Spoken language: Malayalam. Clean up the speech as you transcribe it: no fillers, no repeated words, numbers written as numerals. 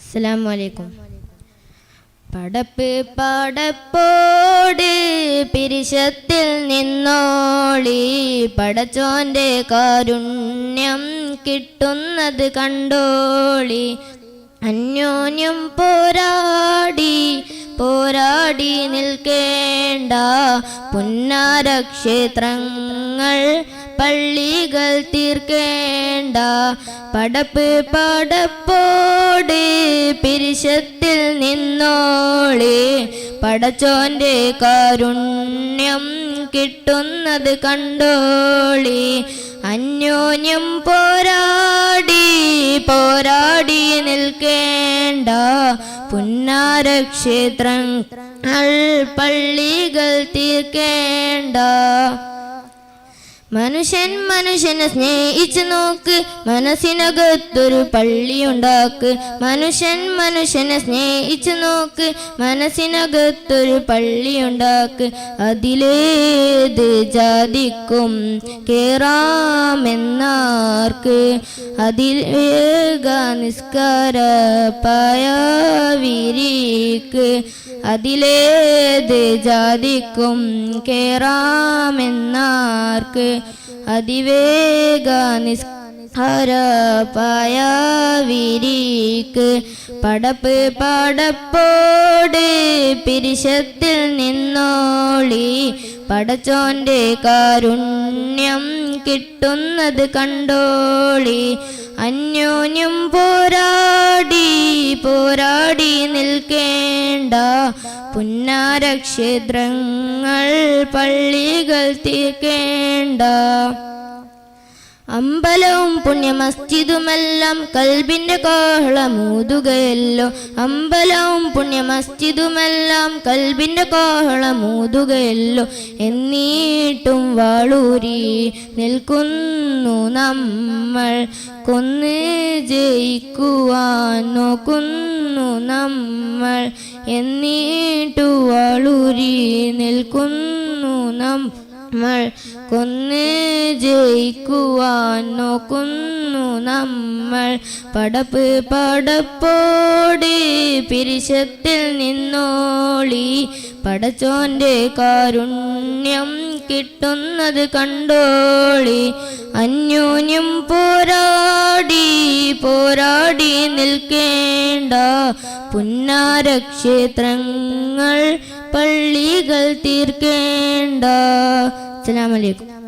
അസ്സലാമു പടപ്പ് പടപ്പോട് പിരിശത്തിൽ നിന്നോളി പടച്ചോന്റെ കാരുണ്യം കിട്ടുന്നത് കണ്ടോളി അന്യോന്യം പോരാടി നിൽക്കേണ്ട പുന്നാരക്ഷേത്രങ്ങൾ പള്ളികൾ തീർക്കേണ്ട പടപ്പ് പടപ്പോട് പിരിശത്തിൽ നിന്നോളി പടച്ചോന്റെ കാരുണ്യം കിട്ടുന്നത് കണ്ടോളി അന്യോന്യം പോരാടി നിൽക്കേണ്ട പുന്നാരക്ഷേത്രങ്ങൾ പള്ളികൾ തീർക്കേണ്ട മനുഷ്യനെ സ്നേഹിച്ചു നോക്ക് മനസ്സിനകത്തൊരു പള്ളിയുണ്ടാക്ക് മനുഷ്യനെ സ്നേഹിച്ചു നോക്ക് മനസ്സിനകത്തൊരു പള്ളിയുണ്ടാക്ക് അതിലേത് ജാതിക്കും കേറാമെന്നാർക്ക് അതിലേക നിസ്കാര പായവിരിക്ക് അതിലേത് ജാതിക്കും കേറാമെന്നാർക്ക് അതിവേഗ നിസ്കാര പായവിരിക്ക് പടപ്പ് പടപ്പോട് പിരിശത്തിൽ നിന്നോളി പടച്ചോന്റെ കാരുണ്യം കിട്ടുന്നത് കണ്ടോളി അന്യോന്യം പോരാടി നിൽക്കേണ്ട പുന്നാരക്ഷേത്രങ്ങൾ പള്ളികൾ തീർക്കേണ്ട അമ്പലവും പുണ്യ മസ്ജിദുമെല്ലാം കൽബിന്റെ കാഹളമൂതുകയല്ലോ അമ്പലവും പുണ്യ മസ്ജിദുമെല്ലാം കൽബിന്റെ കാഹളമൂതുകയല്ലോ എന്നീട്ടും വാളൂരി നിൽക്കുന്നു നമ്മൾ കൊന്ന് ജയിക്കുവാൻ നോക്കുന്നു നമ്മൾ എന്നീട്ടു വാളൂരി നിൽക്കുന്നു നമ്മൾ കൊന്ന് ജയിക്കുവാൻ നോക്കുന്നു നമ്മൾ പടപ്പ് പടപ്പോട് പിരിശത്തിൽ നിന്നോളി പടച്ചോന്റെ കാരുണ്യം കിട്ടുന്നത് കണ്ടോളി അന്യോന്യം പോരാടി നിൽക്കേണ്ട പുന്നാരക്ഷേത്രങ്ങൾ പള്ളികൾ തീർക്കേണ്ട. അസ്സലാമു അലൈക്കും.